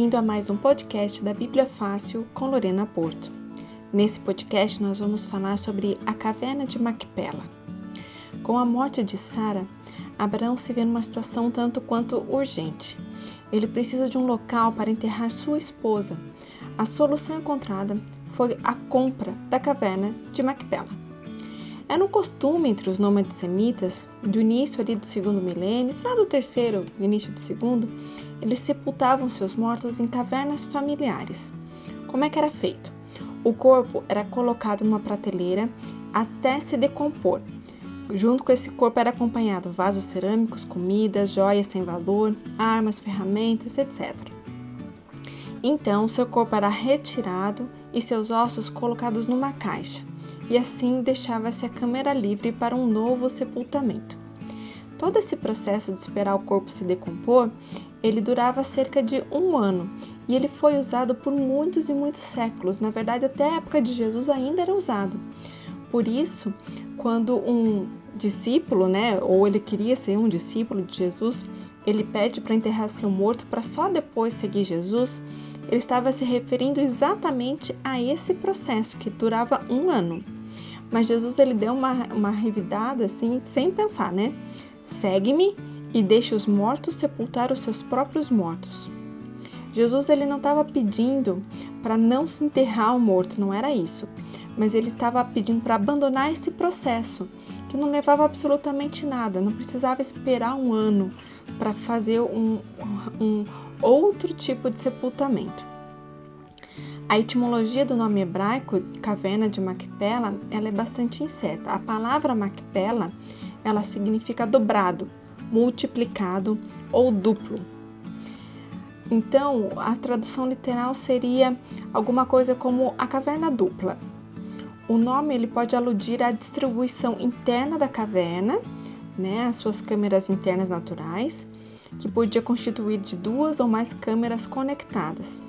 bem-vindo a mais um podcast da Bíblia Fácil com Lorena Porto. Nesse podcast nós vamos falar sobre a caverna de Macpela. Com a morte de Sara, Abraão se vê numa situação tanto quanto urgente. Ele precisa de um local para enterrar sua esposa. A solução encontrada foi a compra da caverna de Macpela. Era um costume entre os nômades semitas, do início ali do segundo milênio, final do terceiro, início do segundo, eles sepultavam seus mortos em cavernas familiares. Como é que era feito? O corpo era colocado numa prateleira até se decompor. Junto com esse corpo era acompanhado vasos cerâmicos, comidas, joias sem valor, armas, ferramentas, etc. Então, seu corpo era retirado e seus ossos colocados numa caixa, e assim deixava-se a câmara livre para um novo sepultamento. Todo esse processo de esperar o corpo se decompor, ele durava cerca de 1 ano, e ele foi usado por muitos e muitos séculos. Na verdade, até a época de Jesus ainda era usado. Por isso, quando um discípulo, ou ele queria ser um discípulo de Jesus, ele pede para enterrar seu morto para só depois seguir Jesus, ele estava se referindo exatamente a esse processo que durava 1 ano. Mas Jesus ele deu uma revidada assim, sem pensar, Segue-me e deixe os mortos sepultar os seus próprios mortos. Jesus ele não estava pedindo para não se enterrar o morto, não era isso. Mas ele estava pedindo para abandonar esse processo, que não levava absolutamente nada, não precisava esperar 1 ano para fazer um outro tipo de sepultamento. A etimologia do nome hebraico, caverna de Macpela, ela é bastante incerta. A palavra Macpela, ela significa dobrado, multiplicado ou duplo. Então, a tradução literal seria alguma coisa como a caverna dupla. O nome ele pode aludir à distribuição interna da caverna, as suas câmeras internas naturais, que podia constituir de 2 ou mais câmeras conectadas.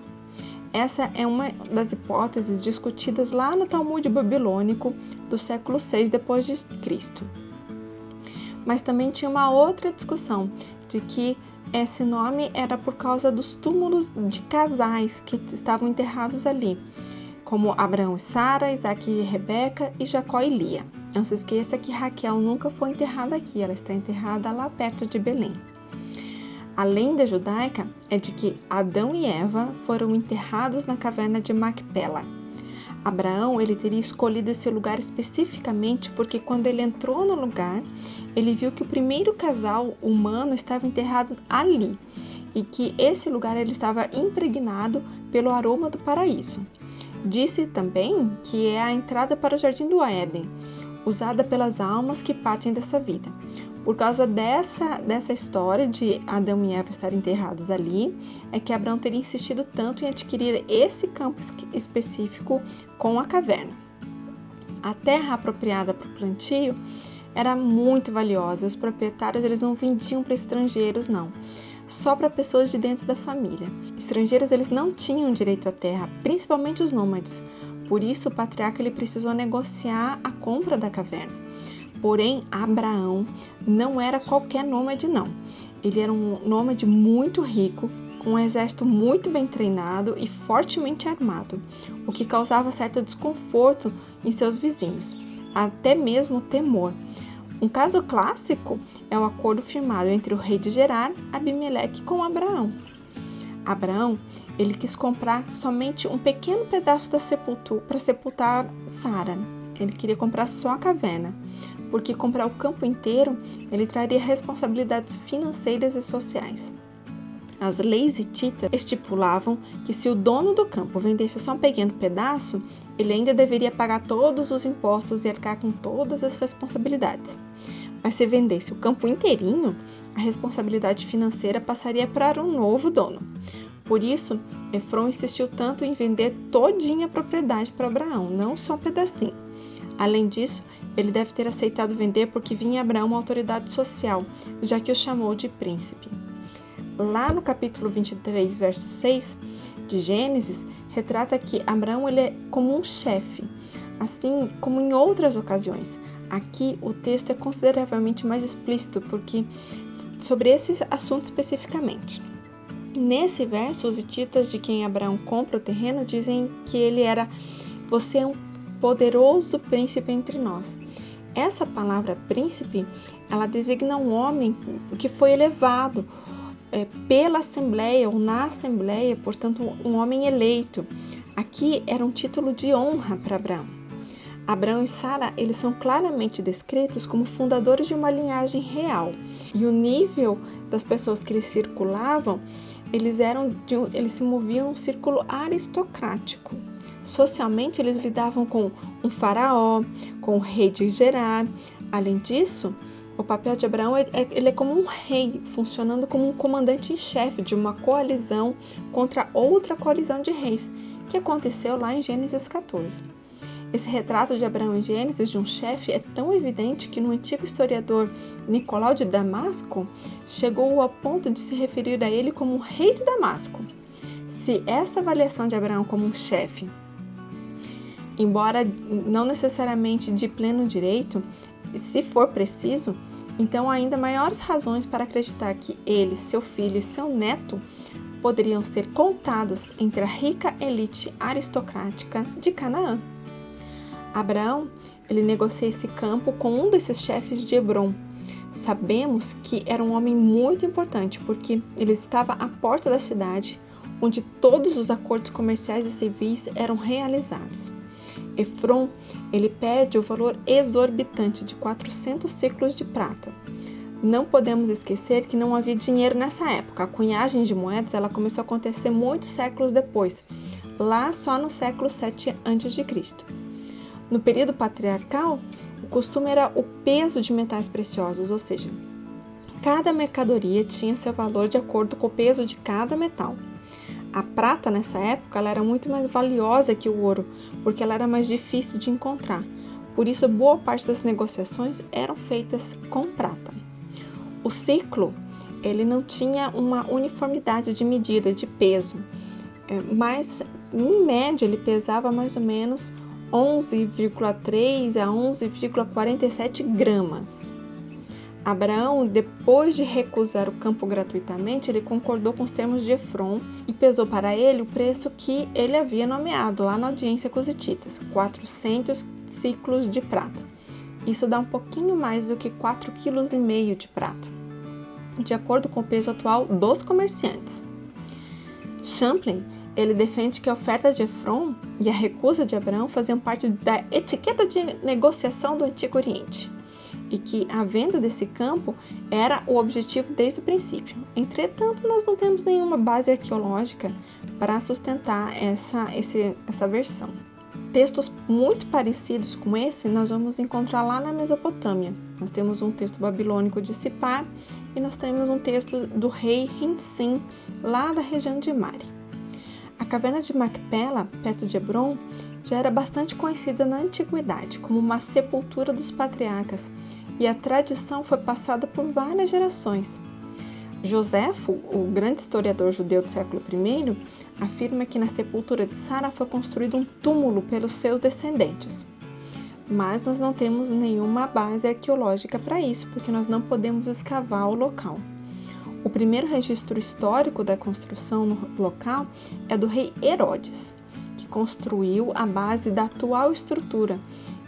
Essa é uma das hipóteses discutidas lá no Talmud babilônico do século 6 depois de Cristo. Mas também tinha uma outra discussão de que esse nome era por causa dos túmulos de casais que estavam enterrados ali, como Abraão e Sara, Isaac e Rebeca e Jacó e Lia. Não se esqueça que Raquel nunca foi enterrada aqui, ela está enterrada lá perto de Belém. A lenda judaica é de que Adão e Eva foram enterrados na caverna de Macpela. Abraão ele teria escolhido esse lugar especificamente porque quando ele entrou no lugar, ele viu que o primeiro casal humano estava enterrado ali e que esse lugar ele estava impregnado pelo aroma do paraíso. Disse também que é a entrada para o Jardim do Éden, usada pelas almas que partem dessa vida. Por causa dessa história de Adão e Eva estarem enterrados ali, é que Abraão teria insistido tanto em adquirir esse campo específico com a caverna. A terra apropriada para o plantio era muito valiosa. Os proprietários eles não vendiam para estrangeiros, não. Só para pessoas de dentro da família. Estrangeiros eles não tinham direito à terra, principalmente os nômades. Por isso o patriarca ele precisou negociar a compra da caverna. Porém, Abraão não era qualquer nômade, não. Ele era um nômade muito rico, com um exército muito bem treinado e fortemente armado, o que causava certo desconforto em seus vizinhos, até mesmo temor. Um caso clássico é o acordo firmado entre o rei de Gerar, Abimeleque, com Abraão. Abraão, ele quis comprar somente um pequeno pedaço da sepultura para sepultar Sara. Ele queria comprar só a caverna, porque comprar o campo inteiro, ele traria responsabilidades financeiras e sociais. As leis hititas estipulavam que se o dono do campo vendesse só um pequeno pedaço, ele ainda deveria pagar todos os impostos e arcar com todas as responsabilidades. Mas se vendesse o campo inteirinho, a responsabilidade financeira passaria para um novo dono. Por isso, Efron insistiu tanto em vender todinha a propriedade para Abraão, não só um pedacinho. Além disso, ele deve ter aceitado vender porque vinha em Abraão uma autoridade social, já que o chamou de príncipe. Lá no capítulo 23, verso 6 de Gênesis, retrata que Abraão ele é como um chefe, assim como em outras ocasiões. Aqui o texto é consideravelmente mais explícito sobre esse assunto especificamente. Nesse verso, os hititas de quem Abraão compra o terreno dizem que você é um poderoso príncipe entre nós. Essa palavra príncipe, ela designa um homem que foi elevado pela Assembleia ou na Assembleia, portanto, um homem eleito. Aqui era um título de honra para Abraão. Abraão e Sara, eles são claramente descritos como fundadores de uma linhagem real. E o nível das pessoas que eles circulavam, eles se moviam num círculo aristocrático. Socialmente, eles lidavam com um faraó, com o rei de Gerar. Além disso, o papel de Abraão ele é como um rei, funcionando como um comandante em chefe de uma coalizão contra outra coalizão de reis, que aconteceu lá em Gênesis 14. Esse retrato de Abraão em Gênesis de um chefe é tão evidente que no antigo historiador Nicolau de Damasco chegou ao ponto de se referir a ele como o rei de Damasco. Se esta avaliação de Abraão como um chefe, embora não necessariamente de pleno direito, se for preciso, então há ainda maiores razões para acreditar que ele, seu filho e seu neto poderiam ser contados entre a rica elite aristocrática de Canaã. Abraão, ele negocia esse campo com um desses chefes de Hebrom. Sabemos que era um homem muito importante porque ele estava à porta da cidade, onde todos os acordos comerciais e civis eram realizados. Efron, ele pede o valor exorbitante de 400 ciclos de prata. Não podemos esquecer que não havia dinheiro nessa época. A cunhagem de moedas ela começou a acontecer muitos séculos depois, lá só no século 7 a.C. No período patriarcal, o costume era o peso de metais preciosos, ou seja, cada mercadoria tinha seu valor de acordo com o peso de cada metal. A prata, nessa época, ela era muito mais valiosa que o ouro, porque ela era mais difícil de encontrar. Por isso, boa parte das negociações eram feitas com prata. O ciclo, ele não tinha uma uniformidade de medida, de peso, mas, em média, ele pesava mais ou menos 11,3 a 11,47 gramas. Abraão, depois de recusar o campo gratuitamente, ele concordou com os termos de Efron e pesou para ele o preço que ele havia nomeado lá na audiência com os hititas, 400 ciclos de prata. Isso dá um pouquinho mais do que 4,5 kg de prata, de acordo com o peso atual dos comerciantes. Champlin, ele defende que a oferta de Efron e a recusa de Abraão faziam parte da etiqueta de negociação do Antigo Oriente e que a venda desse campo era o objetivo desde o princípio. Entretanto, nós não temos nenhuma base arqueológica para sustentar essa versão. Textos muito parecidos com esse nós vamos encontrar lá na Mesopotâmia. Nós temos um texto babilônico de Sipar e nós temos um texto do rei Rinsim, lá da região de Mari. A caverna de Macpela, perto de Hebrom, já era bastante conhecida na antiguidade como uma sepultura dos patriarcas e a tradição foi passada por várias gerações. Joséfo, o grande historiador judeu do século I, afirma que na sepultura de Sara foi construído um túmulo pelos seus descendentes. Mas nós não temos nenhuma base arqueológica para isso, porque nós não podemos escavar o local. O primeiro registro histórico da construção no local é do rei Herodes, que construiu a base da atual estrutura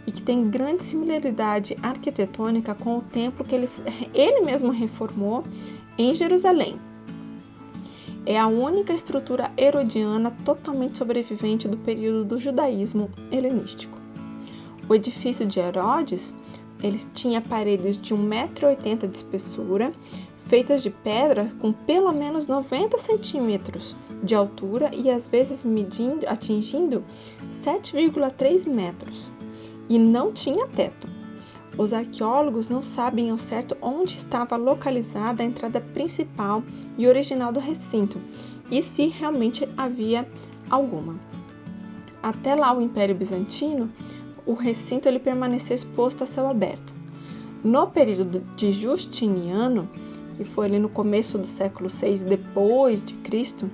e que tem grande similaridade arquitetônica com o templo que ele mesmo reformou em Jerusalém. É a única estrutura herodiana totalmente sobrevivente do período do judaísmo helenístico. O edifício de Herodes ele tinha paredes de 1,80 m de espessura, feitas de pedra com pelo menos 90 centímetros de altura e às vezes atingindo 7,3 metros. E não tinha teto. Os arqueólogos não sabem ao certo onde estava localizada a entrada principal e original do recinto e se realmente havia alguma. Até lá o Império Bizantino, o recinto ele permaneceu exposto a céu aberto. No período de Justiniano, que foi ali no começo do século VI depois de Cristo,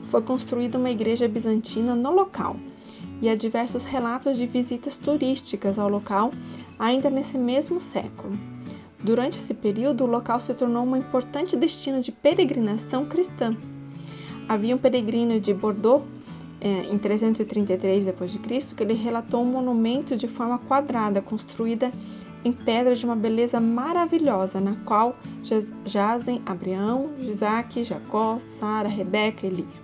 foi construída uma igreja bizantina no local, e há diversos relatos de visitas turísticas ao local ainda nesse mesmo século. Durante esse período, o local se tornou um importante destino de peregrinação cristã. Havia um peregrino de Bordeaux, em 333 d.C., que ele relatou um monumento de forma quadrada, construída em pedra de uma beleza maravilhosa, na qual jazem Abraão, Isaac, Jacó, Sara, Rebeca e Lia.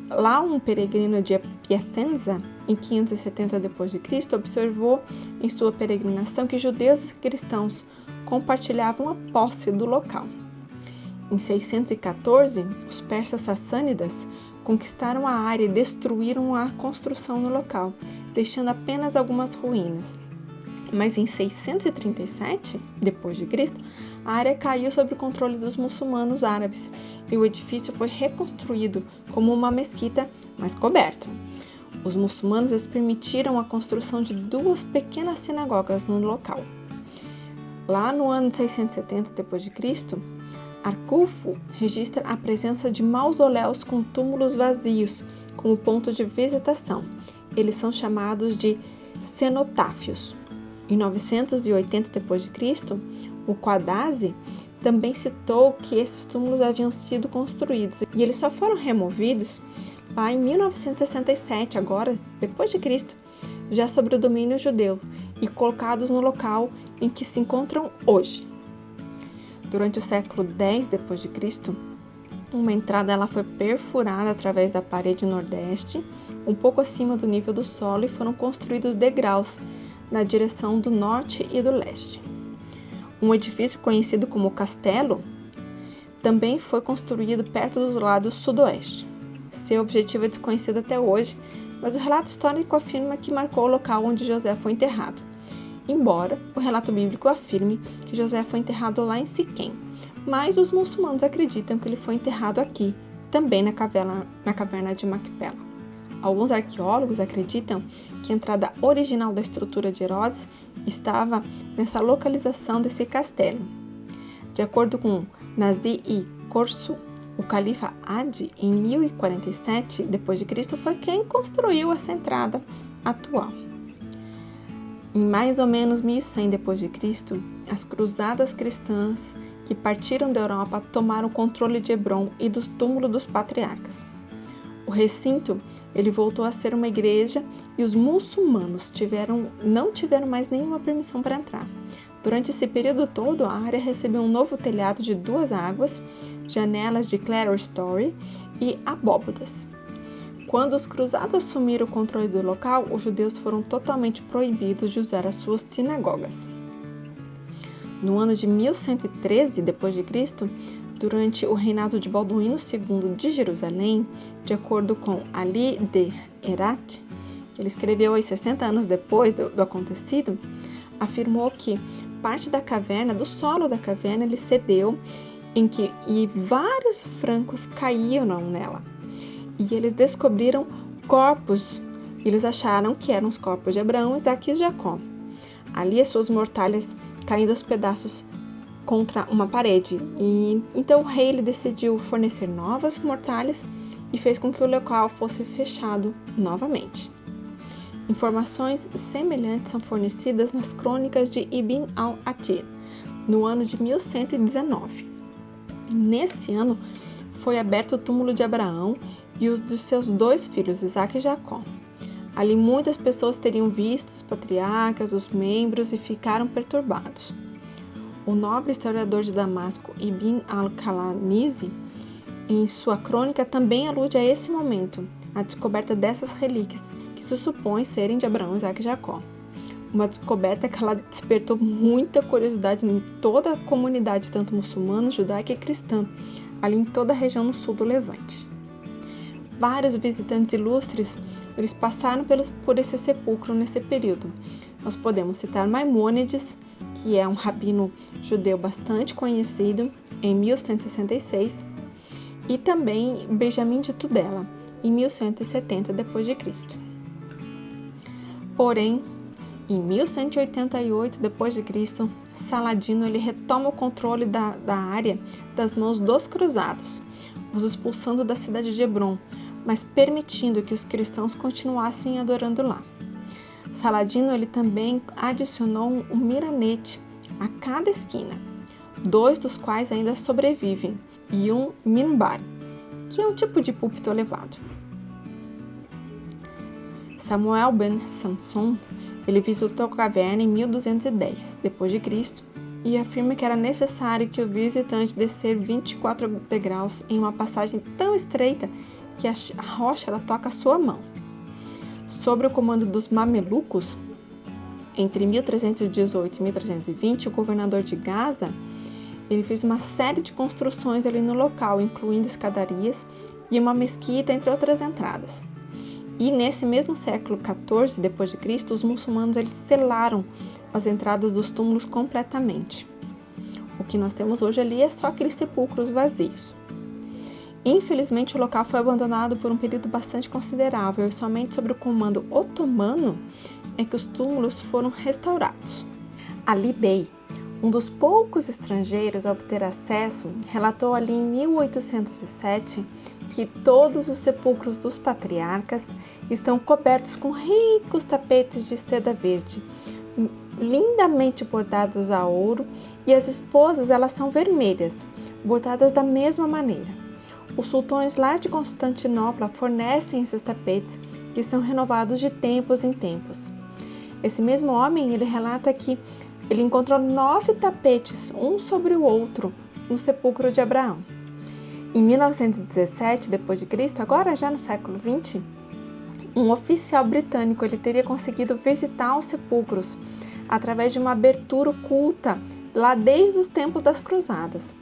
Lá um peregrino de Piacenza, em 570 d.C., observou em sua peregrinação que judeus e cristãos compartilhavam a posse do local. Em 614, os persas sassânidas conquistaram a área e destruíram a construção no local, deixando apenas algumas ruínas. Mas em 637 d.C., a área caiu sob o controle dos muçulmanos árabes e o edifício foi reconstruído como uma mesquita, mas coberta. Os muçulmanos permitiram a construção de 2 pequenas sinagogas no local. Lá no ano de 670 d.C., Arculfo registra a presença de mausoléus com túmulos vazios como ponto de visitação. Eles são chamados de cenotáfios. Em 980 d.C., o Quadazi também citou que esses túmulos haviam sido construídos e eles só foram removidos lá em 1967, agora, depois de Cristo, já sobre o domínio judeu e colocados no local em que se encontram hoje. Durante o século X d.C., uma entrada ela foi perfurada através da parede nordeste, um pouco acima do nível do solo, e foram construídos degraus na direção do norte e do leste. Um edifício conhecido como Castelo também foi construído perto do lado sudoeste. Seu objetivo é desconhecido até hoje, mas o relato histórico afirma que marcou o local onde José foi enterrado, embora o relato bíblico afirme que José foi enterrado lá em Siquém, mas os muçulmanos acreditam que ele foi enterrado aqui, também na caverna de Macpela. Alguns arqueólogos acreditam que a entrada original da estrutura de Herodes estava nessa localização desse castelo. De acordo com Nazi e Corso, o califa Adi, em 1047 d.C., foi quem construiu essa entrada atual. Em mais ou menos 1100 d.C., as cruzadas cristãs que partiram da Europa tomaram o controle de Hebrom e do túmulo dos patriarcas. O recinto ele voltou a ser uma igreja e os muçulmanos não tiveram mais nenhuma permissão para entrar. Durante esse período todo, a área recebeu um novo telhado de 2 águas, janelas de clerestory e abóbadas. Quando os cruzados assumiram o controle do local, os judeus foram totalmente proibidos de usar as suas sinagogas. No ano de 1113 d.C., durante o reinado de Balduíno II de Jerusalém, de acordo com Ali de Herat, que ele escreveu 60 anos depois do acontecido, afirmou que parte da caverna, do solo da caverna, ele cedeu e vários francos caíram nela. E eles descobriram corpos, eles acharam que eram os corpos de Abraão, Isaac e Jacó. Ali as suas mortalhas caindo aos pedaços contra uma parede. E então o rei ele decidiu fornecer novas mortalhas e fez com que o local fosse fechado novamente. Informações semelhantes são fornecidas nas crônicas de Ibn al-Athir, no ano de 1119. Nesse ano, foi aberto o túmulo de Abraão e os de seus 2 filhos, Isaac e Jacó. Ali muitas pessoas teriam visto os patriarcas, os membros, e ficaram perturbados. O nobre historiador de Damasco, Ibn al-Kalanizi, em sua crônica também alude a esse momento, a descoberta dessas relíquias, que se supõe serem de Abraão, Isaac e Jacó. Uma descoberta que ela despertou muita curiosidade em toda a comunidade, tanto muçulmana, judaica e cristã, ali em toda a região no sul do Levante. Vários visitantes ilustres eles passaram por esse sepulcro nesse período. Nós podemos citar Maimônides, que é um rabino judeu bastante conhecido, em 1166, e também Benjamim de Tudela, em 1170 d.C. Porém, em 1188 d.C., Saladino ele retoma o controle da área das mãos dos cruzados, os expulsando da cidade de Hebrom, mas permitindo que os cristãos continuassem adorando lá. Saladino ele também adicionou um miranete a cada esquina, 2 dos quais ainda sobrevivem, e um minbar, que é um tipo de púlpito elevado. Samuel ben Samson, ele visitou a caverna em 1210 d.C. e afirma que era necessário que o visitante descer 24 degraus em uma passagem tão estreita que a rocha ela toca a sua mão. Sob o comando dos mamelucos, entre 1318 e 1320, o governador de Gaza, ele fez uma série de construções ali no local, incluindo escadarias e uma mesquita, entre outras entradas. E nesse mesmo século XIV d.C., os muçulmanos eles selaram as entradas dos túmulos completamente. O que nós temos hoje ali é só aqueles sepulcros vazios. Infelizmente, o local foi abandonado por um período bastante considerável e somente sob o comando otomano é que os túmulos foram restaurados. Ali Bey, um dos poucos estrangeiros a obter acesso, relatou ali em 1807 que todos os sepulcros dos patriarcas estão cobertos com ricos tapetes de seda verde, lindamente bordados a ouro, e as esposas elas são vermelhas, bordadas da mesma maneira. Os sultões lá de Constantinopla fornecem esses tapetes que são renovados de tempos em tempos. Esse mesmo homem ele relata que ele encontrou 9 tapetes, um sobre o outro, no sepulcro de Abraão. Em 1917 d.C., agora já no século XX, um oficial britânico ele teria conseguido visitar os sepulcros através de uma abertura oculta lá desde os tempos das cruzadas.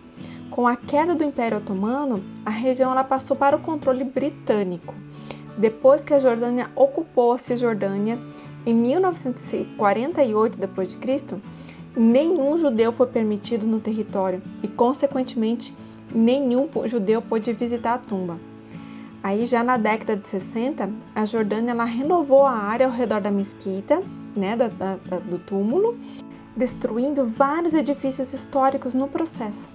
Com a queda do Império Otomano, a região ela passou para o controle britânico. Depois que a Jordânia ocupou a Cisjordânia, em 1948 d.C., nenhum judeu foi permitido no território e, consequentemente, nenhum judeu pôde visitar a tumba. Aí, já na década de 60, a Jordânia ela renovou a área ao redor da mesquita, do túmulo, destruindo vários edifícios históricos no processo.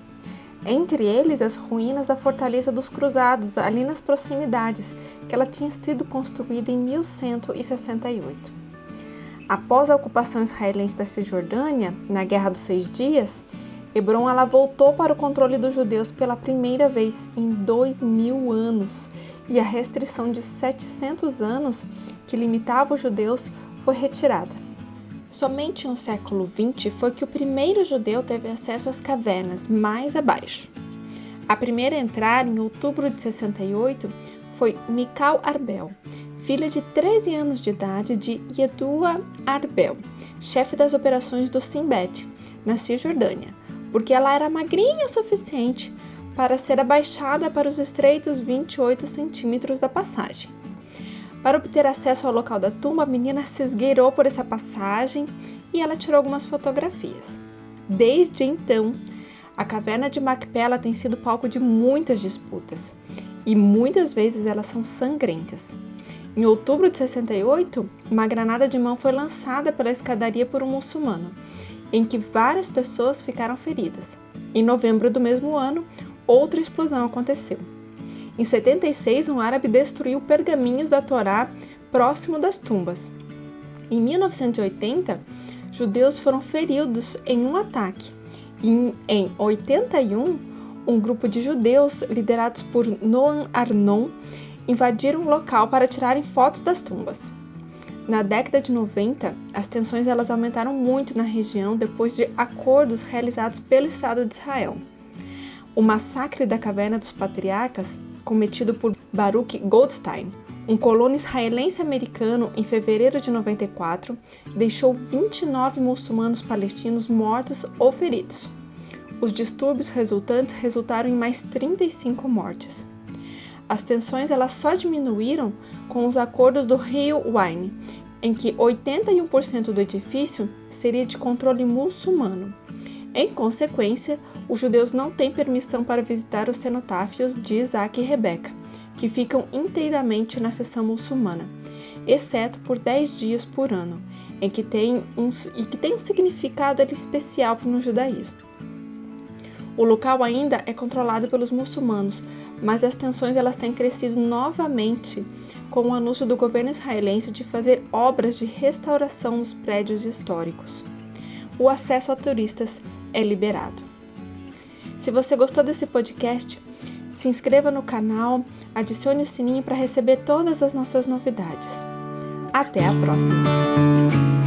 Entre eles, as ruínas da Fortaleza dos Cruzados, ali nas proximidades, que ela tinha sido construída em 1168. Após a ocupação israelense da Cisjordânia, na Guerra dos 6 Dias, Hebrom ela voltou para o controle dos judeus pela primeira vez em 2000 anos, e a restrição de 700 anos que limitava os judeus foi retirada. Somente no século XX foi que o primeiro judeu teve acesso às cavernas mais abaixo. A primeira a entrar, em outubro de 68, foi Michal Arbel, filha de 13 anos de idade de Yedua Arbel, chefe das operações do Shin Bet, na Cisjordânia, porque ela era magrinha o suficiente para ser abaixada para os estreitos 28 centímetros da passagem. Para obter acesso ao local da tumba, a menina se esgueirou por essa passagem e ela tirou algumas fotografias. Desde então, a caverna de Macpela tem sido palco de muitas disputas e muitas vezes elas são sangrentas. Em outubro de 68, uma granada de mão foi lançada pela escadaria por um muçulmano, em que várias pessoas ficaram feridas. Em novembro do mesmo ano, outra explosão aconteceu. Em 76, um árabe destruiu pergaminhos da Torá próximo das tumbas. Em 1980, judeus foram feridos em um ataque. E em 81, um grupo de judeus, liderados por Noam Arnon, invadiram o local para tirarem fotos das tumbas. Na década de 90, as tensões elas aumentaram muito na região depois de acordos realizados pelo Estado de Israel. O massacre da Caverna dos Patriarcas, cometido por Baruch Goldstein, um colono israelense americano, em fevereiro de 94, deixou 29 muçulmanos palestinos mortos ou feridos. Os distúrbios resultantes resultaram em mais 35 mortes. As tensões elas só diminuíram com os acordos do Rio Wine, em que 81% do edifício seria de controle muçulmano. Em consequência, os judeus não têm permissão para visitar os cenotáfios de Isaac e Rebeca, que ficam inteiramente na seção muçulmana, exceto por 10 dias por ano, que tem um significado especial no judaísmo. O local ainda é controlado pelos muçulmanos, mas as tensões elas têm crescido novamente com o anúncio do governo israelense de fazer obras de restauração nos prédios históricos. O acesso a turistas é liberado. Se você gostou desse podcast, se inscreva no canal, adicione o sininho para receber todas as nossas novidades. Até a próxima!